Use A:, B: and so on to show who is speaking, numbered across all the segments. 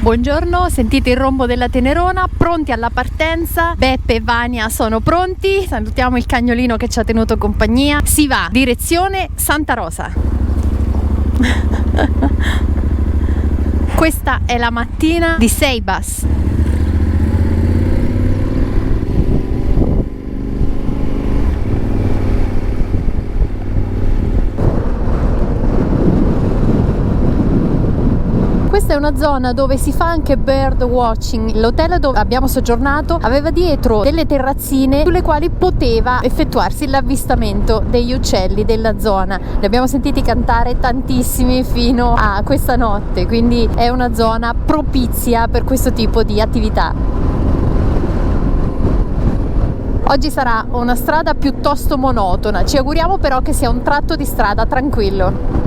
A: Buongiorno, sentite il rombo della Tenerona, pronti alla partenza. Beppe e Vania sono pronti, salutiamo il cagnolino che ci ha tenuto compagnia. Si va, direzione Santa Rosa. Questa è la mattina di Seibas. Questa è una zona dove si fa anche bird watching. L'hotel dove abbiamo soggiornato aveva dietro delle terrazzine sulle quali poteva effettuarsi l'avvistamento degli uccelli della zona. Li abbiamo sentiti cantare tantissimi fino a questa notte, quindi è una zona propizia per questo tipo di attività. Oggi sarà una strada piuttosto monotona, ci auguriamo però che sia un tratto di strada tranquillo.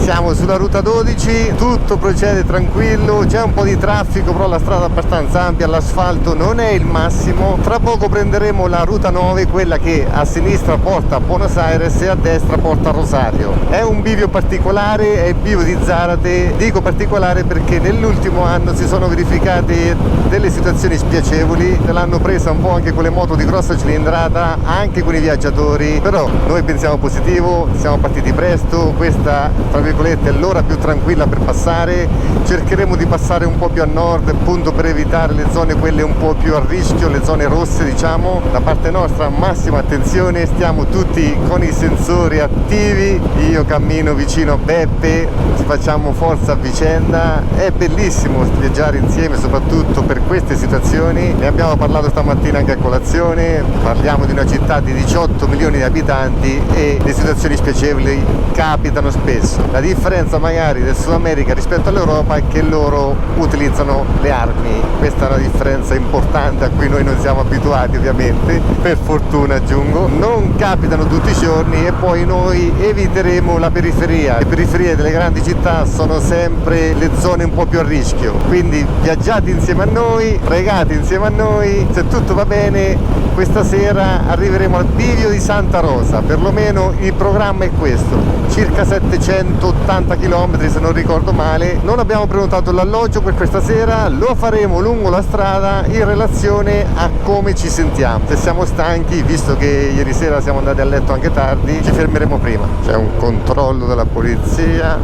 B: Siamo sulla ruta 12, tutto procede tranquillo, c'è un po' di traffico però la strada è abbastanza ampia, l'asfalto non è il massimo. Tra poco prenderemo la ruta 9, quella che a sinistra porta a Buenos Aires e a destra porta a Rosario. È un bivio particolare, è il bivio di Zárate. Dico particolare perché nell'ultimo anno si sono verificate delle situazioni spiacevoli, se l'hanno presa un po' anche con le moto di grossa cilindrata, anche con i viaggiatori, però noi pensiamo positivo, siamo partiti presto, questa tra virgolette è l'ora più tranquilla per passare. Cercheremo di passare un po' più a nord appunto per evitare le zone quelle un po' più a rischio, le zone rosse diciamo. Da parte nostra massima attenzione, stiamo tutti con i sensori attivi, io cammino vicino a Beppe, ci facciamo forza a vicenda. È bellissimo viaggiare insieme soprattutto per queste situazioni, ne abbiamo parlato stamattina anche a colazione. Parliamo di una città di 18 milioni di abitanti e le situazioni spiacevoli capitano spesso. La differenza magari del Sud America rispetto all'Europa è che loro utilizzano le armi, questa è una differenza importante a cui noi non siamo abituati ovviamente, per fortuna aggiungo. Non capitano tutti i giorni e poi noi eviteremo la periferia. Le periferie delle grandi città sono sempre le zone un po' più a rischio, quindi viaggiate insieme a noi, pregate insieme a noi, se tutto va bene questa sera arriveremo al bivio di Santa Rosa, perlomeno il programma è questo, circa 780 km se non ricordo male. Non abbiamo prenotato l'alloggio per questa sera, lo faremo lungo la strada in relazione a come ci sentiamo. Se siamo stanchi, visto che ieri sera siamo andati a letto anche tardi, ci fermeremo prima. C'è un controllo della polizia,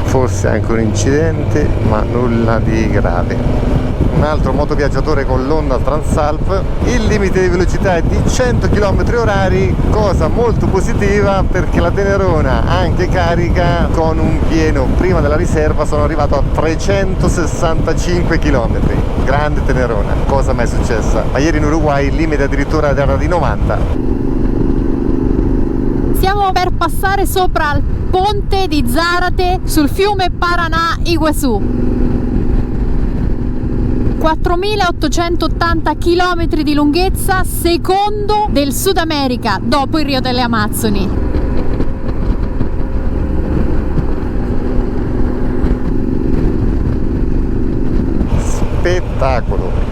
B: forse anche un incidente ma nulla di grave. Un altro motoviaggiatore con l'Honda Transalp. Il limite di velocità è di 100 km/h, cosa molto positiva perché la Tenerona anche carica con un pieno. Prima della riserva sono arrivato a 365 km. Grande Tenerona, cosa mai successa? Ma ieri in Uruguay il limite addirittura era di 90.
A: Stiamo per passare sopra il ponte di Zárate sul fiume Paraná Iguazú. 4.880 km di lunghezza, secondo del Sud America dopo il Rio delle Amazzoni.
B: Spettacolo!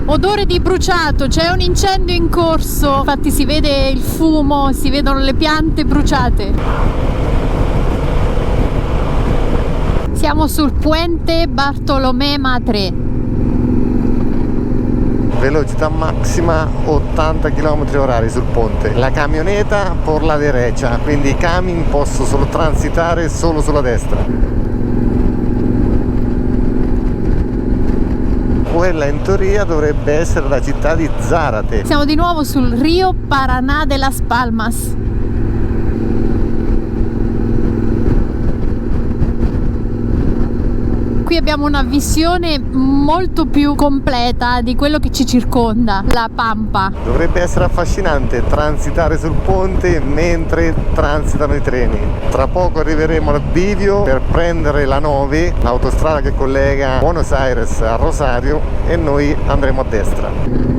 A: Odore di bruciato, c'è un incendio in corso, infatti si vede il fumo, si vedono le piante bruciate. Siamo sul Puente Bartolomé Mitre.
B: Velocità massima 80 km/h sul ponte. La camioneta por la derecha, quindi i camion posso solo transitare solo sulla destra. Quella in teoria dovrebbe essere la città di Zárate.
A: Siamo di nuovo sul Rio Paraná de las Palmas. qui abbiamo una visione molto più completa di quello che ci circonda, la Pampa.
B: Dovrebbe essere affascinante transitare sul ponte mentre transitano i treni. Tra poco arriveremo al bivio per prendere la 9, l'autostrada che collega Buenos Aires a Rosario, e noi andremo a destra.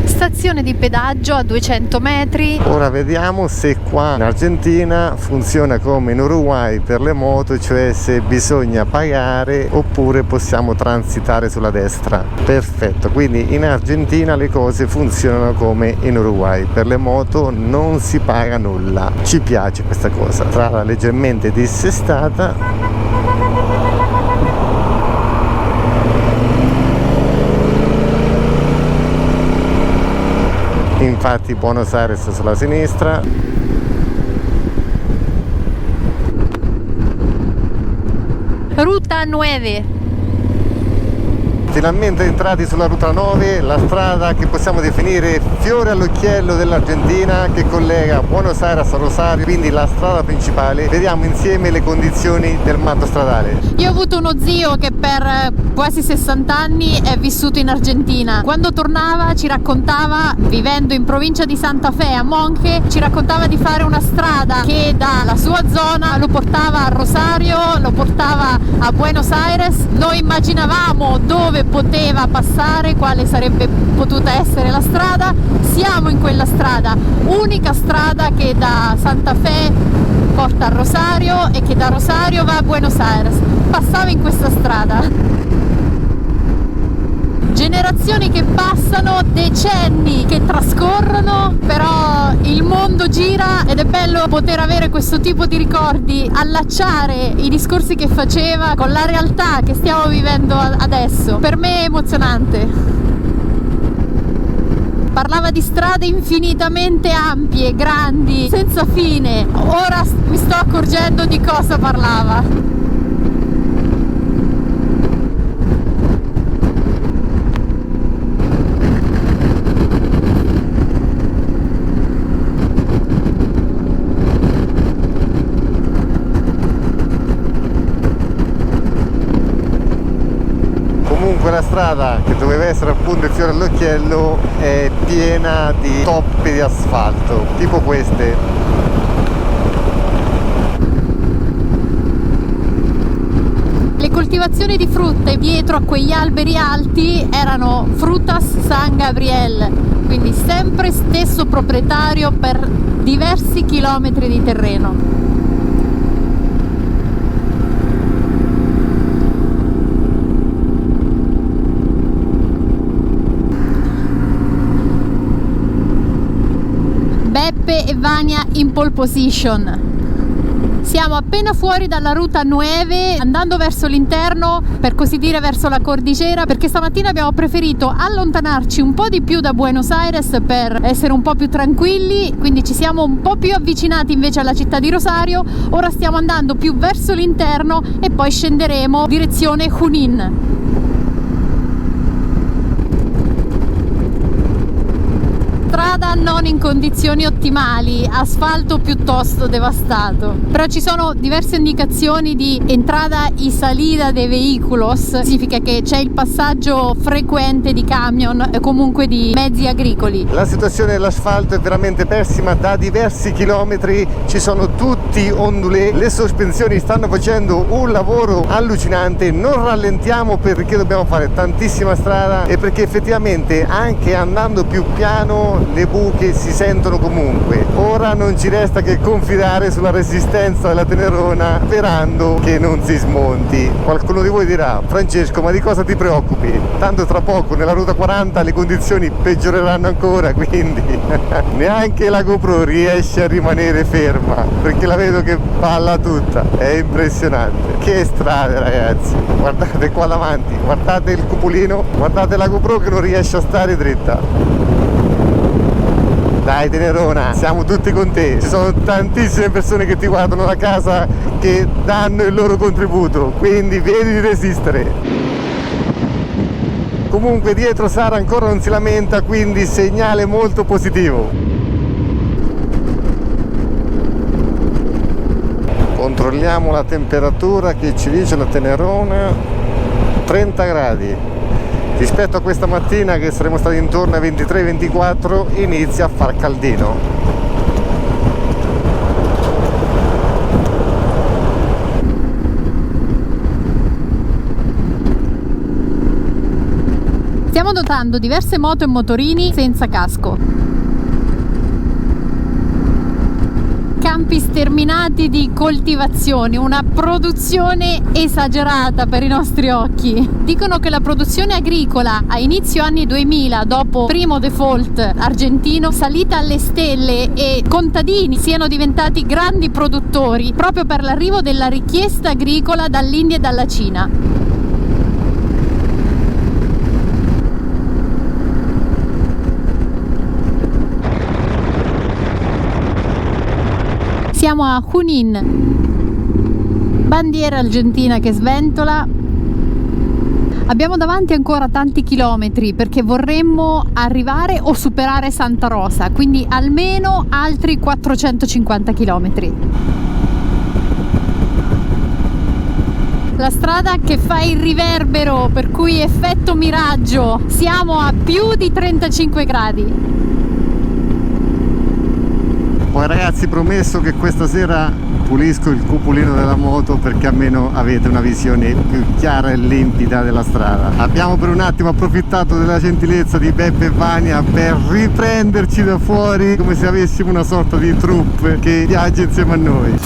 A: Stazione di pedaggio a 200 metri.
B: Ora vediamo se qua in Argentina funziona come in Uruguay per le moto, cioè se bisogna pagare oppure possiamo transitare sulla destra. Perfetto, quindi in Argentina le cose funzionano come in Uruguay, per le moto non si paga nulla. Ci piace questa cosa, strada leggermente dissestata. Infatti Buenos Aires sulla sinistra.
A: Ruta 9.
B: Finalmente entrati sulla ruta 9, la strada che possiamo definire fiore all'occhiello dell'Argentina, che collega Buenos Aires a Rosario, quindi la strada principale. Vediamo insieme le condizioni del manto stradale.
A: Io ho avuto uno zio che per quasi 60 anni è vissuto in Argentina. Quando tornava ci raccontava, vivendo in provincia di Santa Fe a Monje, ci raccontava di fare una strada che dalla sua zona lo portava a Rosario, lo portava a Buenos Aires. Noi immaginavamo dove poteva passare, quale sarebbe potuta essere la strada. Siamo in quella strada, unica strada che da Santa Fe porta a Rosario e che da Rosario va a Buenos Aires. Passava in questa strada. Generazioni che passano, decenni che trascorrono, però il mondo gira ed è bello poter avere questo tipo di ricordi, allacciare i discorsi che faceva con la realtà che stiamo vivendo adesso. Per me è emozionante. Parlava di strade infinitamente ampie, grandi, senza fine. Ora mi sto accorgendo di cosa parlava.
B: Comunque la strada, che doveva essere appunto il fiore all'occhiello, è piena di toppe di asfalto, tipo queste.
A: Le coltivazioni di frutte dietro a quegli alberi alti erano Frutas San Gabriel, quindi sempre stesso proprietario per diversi chilometri di terreno. Beppe e Vania in pole position. Siamo appena fuori dalla ruta 9, andando verso l'interno, per così dire verso la cordillera, perché stamattina abbiamo preferito allontanarci un po' di più da Buenos Aires per essere un po' più tranquilli, quindi ci siamo un po' più avvicinati invece alla città di Rosario. Ora stiamo andando più verso l'interno e poi scenderemo direzione Junín. Strada non in condizioni ottimali, asfalto piuttosto devastato, però ci sono diverse indicazioni di entrada y salida de vehículos, significa che c'è il passaggio frequente di camion e comunque di mezzi agricoli.
B: La situazione dell'asfalto è veramente pessima, da diversi chilometri ci sono tutti ondulé, le sospensioni stanno facendo un lavoro allucinante. Non rallentiamo perché dobbiamo fare tantissima strada e perché effettivamente anche andando più piano le buche si sentono comunque. Ora non ci resta che confidare sulla resistenza della Tenerona, sperando che non si smonti. Qualcuno di voi dirà: Francesco, ma di cosa ti preoccupi? Tanto tra poco nella ruta 40 le condizioni peggioreranno ancora, quindi neanche la GoPro riesce a rimanere ferma, perché la vedo che balla tutta. È impressionante. Che strade, ragazzi, guardate qua davanti, guardate il cupolino, guardate la GoPro che non riesce a stare dritta. Dai Tenerona, siamo tutti con te. Ci sono tantissime persone che ti guardano da casa, che danno il loro contributo, quindi vedi di resistere. Comunque dietro Sara ancora non si lamenta, quindi segnale molto positivo. Controlliamo la temperatura che ci dice la Tenerona, 30 gradi. Rispetto a questa mattina che saremo stati intorno ai 23-24 inizia a far caldino.
A: Stiamo notando diverse moto e motorini senza casco. Campi sterminati di coltivazione, una produzione esagerata per i nostri occhi. Dicono che la produzione agricola a inizio anni 2000, dopo primo default argentino, salita alle stelle e contadini siano diventati grandi produttori proprio per l'arrivo della richiesta agricola dall'India e dalla Cina. Siamo a Junín, bandiera argentina che sventola. Abbiamo davanti ancora tanti chilometri perché vorremmo arrivare o superare Santa Rosa, quindi almeno altri 450 chilometri. La strada che fa il riverbero, per cui effetto miraggio, siamo a più di 35 gradi.
B: Poi ragazzi, promesso che questa sera pulisco il cupolino della moto perché almeno avete una visione più chiara e limpida della strada. Abbiamo per un attimo approfittato della gentilezza di Beppe e Vania per riprenderci da fuori come se avessimo una sorta di troupe che viaggia insieme a noi.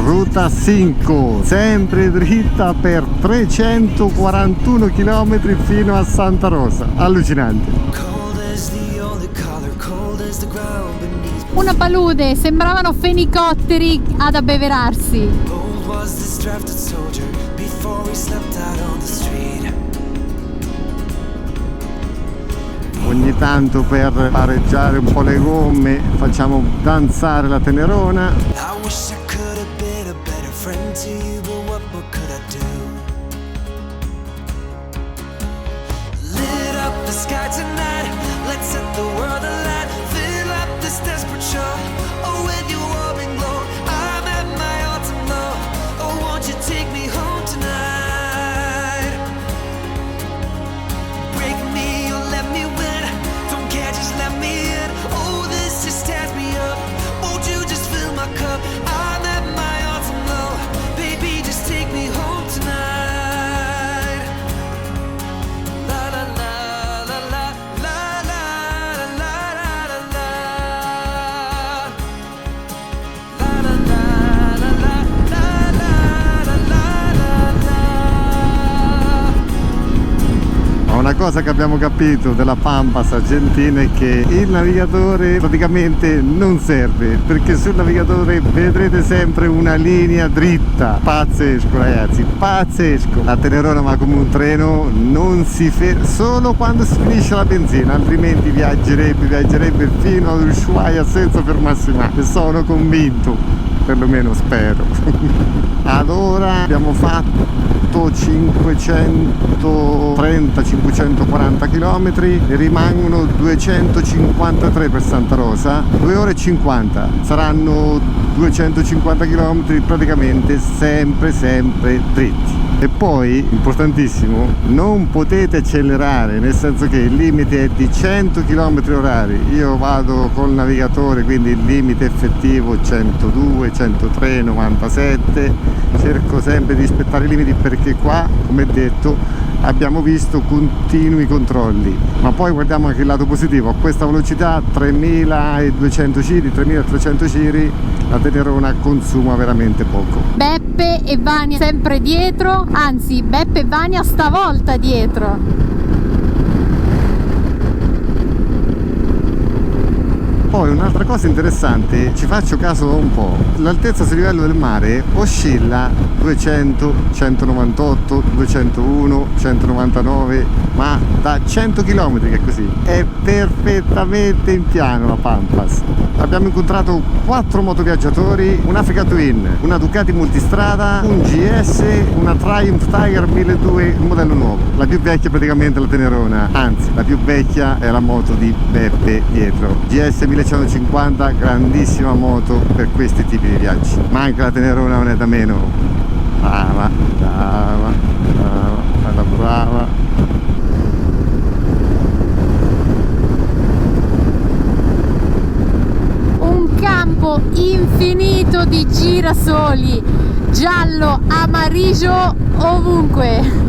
B: Ruta 5, sempre dritta per 341 km fino a Santa Rosa. Allucinante.
A: Una palude, sembravano fenicotteri ad abbeverarsi.
B: Ogni tanto per pareggiare un po' le gomme facciamo danzare la Tenerona. To you, but what more could I do? Lit up the sky tonight, let's set the world alight. Fill up this desperate show. Oh, when you warm and glow, I'm at my ultimate low. Oh, won't you take me home tonight? Break me or let me win. Don't care, just let me in. Oh, this just tears me up. Won't you just fill my cup? I'm at my ultimate low. Baby, just take me home tonight. La la la la la la la la la la la. La la la la la la la la. Ma una cosa che abbiamo capito della Pampas argentina è che il navigatore praticamente non serve, perché sul navigatore vedrete sempre una linea dritta. Pazzesco ragazzi, pazzesco. La Tenerona va come un treno, non si ferma solo quando si finisce la benzina, altrimenti viaggerebbe fino ad Ushuaia senza fermarsi mai. Ne sono convinto, perlomeno spero. Ad ora abbiamo fatto 530-540 km e rimangono 253 per Santa Rosa, 2 ore e 50. Saranno 250 km praticamente sempre dritti. E poi, importantissimo, non potete accelerare, nel senso che il limite è di 100 km orari. Io vado col navigatore, quindi il limite effettivo 102, 103, 97. Cerco sempre di rispettare i limiti perché qua, come detto, abbiamo visto continui controlli. Ma poi guardiamo anche il lato positivo: a questa velocità, 3200 giri, 3300 giri, la Tenerona consuma veramente poco.
A: Beppe e Vania sempre dietro, anzi Beppe e Vania stavolta dietro.
B: Poi un'altra cosa interessante, ci faccio caso un po', l'altezza sul livello del mare oscilla 200, 198, 201, 199, ma da 100 km che è così. È perfettamente in piano la Pampas. Abbiamo incontrato 4 motoviaggiatori, un Africa Twin, una Ducati multistrada, un GS, una Triumph Tiger 1200 modello nuovo. La più vecchia praticamente è la Tenerona, anzi la più vecchia è la moto di Beppe dietro. GS 1150, grandissima moto per questi tipi di viaggi. Ma anche la Tenerona non è da meno. Brava, brava, brava, brava, brava.
A: Campo infinito di girasoli, giallo, amarillo ovunque.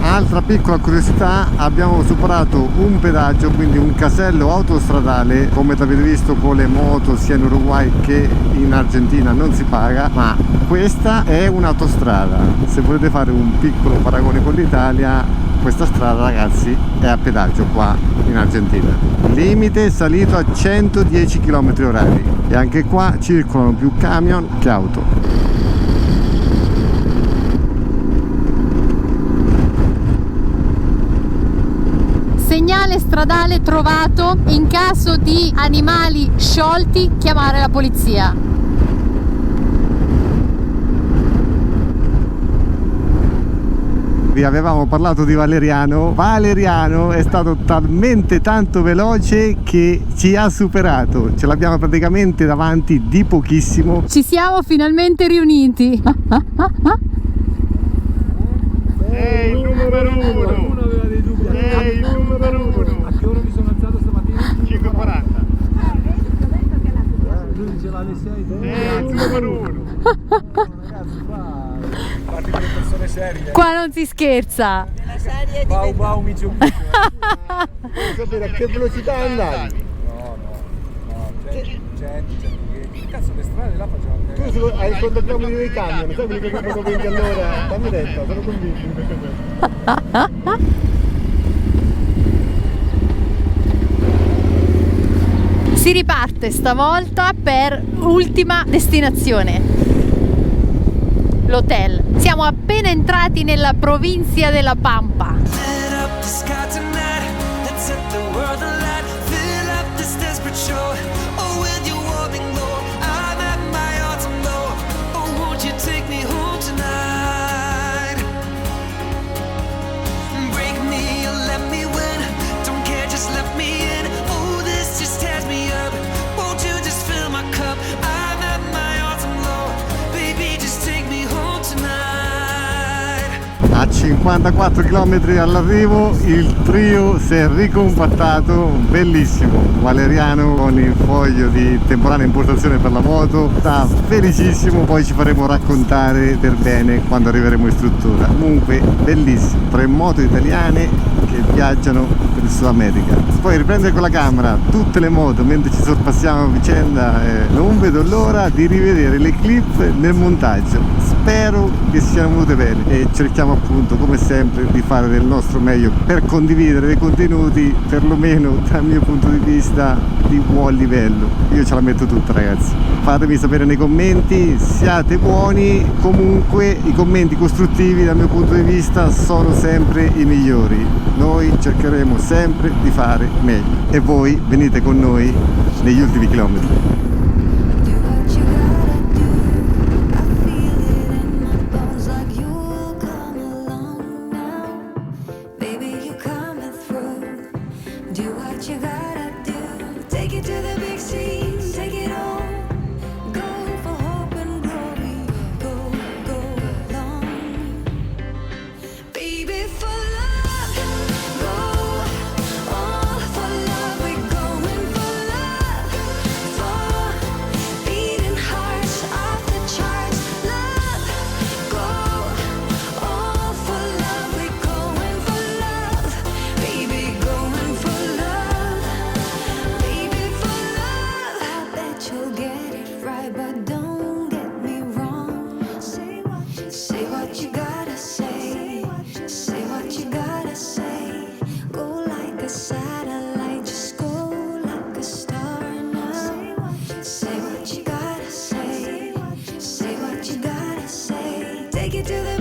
B: Altra piccola curiosità, abbiamo superato un pedaggio, quindi un casello autostradale. Come avete visto con le moto sia in Uruguay che in Argentina non si paga, ma questa è un'autostrada. Se volete fare un piccolo paragone con l'Italia, questa strada ragazzi è a pedaggio qua in Argentina. Limite salito a 110 km/h e anche qua circolano più camion che auto.
A: Segnale stradale trovato, in caso di animali sciolti chiamare la polizia.
B: Vi avevamo parlato di Valeriano. Valeriano è stato talmente tanto veloce che ci ha superato, ce l'abbiamo praticamente davanti di pochissimo.
A: Ci siamo finalmente riuniti.
B: È il numero uno. È il numero uno.
C: A che ora mi sono alzato stamattina?
B: 5:40.
C: Lui diceva alle 6.
B: È il numero uno.
C: Ragazzi, qua parti con le persone serie.
A: Qua non si scherza.
C: Bau bau mi giù.
B: Vuoi sapere a che velocità andavi?
C: No, 100, 110. Cazzo, le strade là facevano.
B: Tu hai il contagrammi dei camion, sai quelli che fanno 20 all'ora? Dammi retta, sono convinto di questa cosa.
A: Si riparte stavolta per ultima destinazione, l'hotel. Siamo appena entrati nella provincia della Pampa.
B: A 54 km all'arrivo il trio si è ricompattato, bellissimo. Valeriano con il foglio di temporanea importazione per la moto sta felicissimo, poi ci faremo raccontare per bene quando arriveremo in struttura. Comunque bellissimo, 3 moto italiane che viaggiano per il Sud America. Poi riprendere con la camera tutte le moto mentre ci sorpassiamo a vicenda, non vedo l'ora di rivedere le clip nel montaggio. Spero che siano venute bene e cerchiamo appunto come sempre di fare del nostro meglio per condividere dei contenuti perlomeno dal mio punto di vista di buon livello. Io ce la metto tutta ragazzi, fatemi sapere nei commenti, siate buoni. Comunque i commenti costruttivi dal mio punto di vista sono sempre i migliori. Noi cercheremo sempre di fare meglio e voi venite con noi negli ultimi chilometri.
D: Say what you gotta say. to the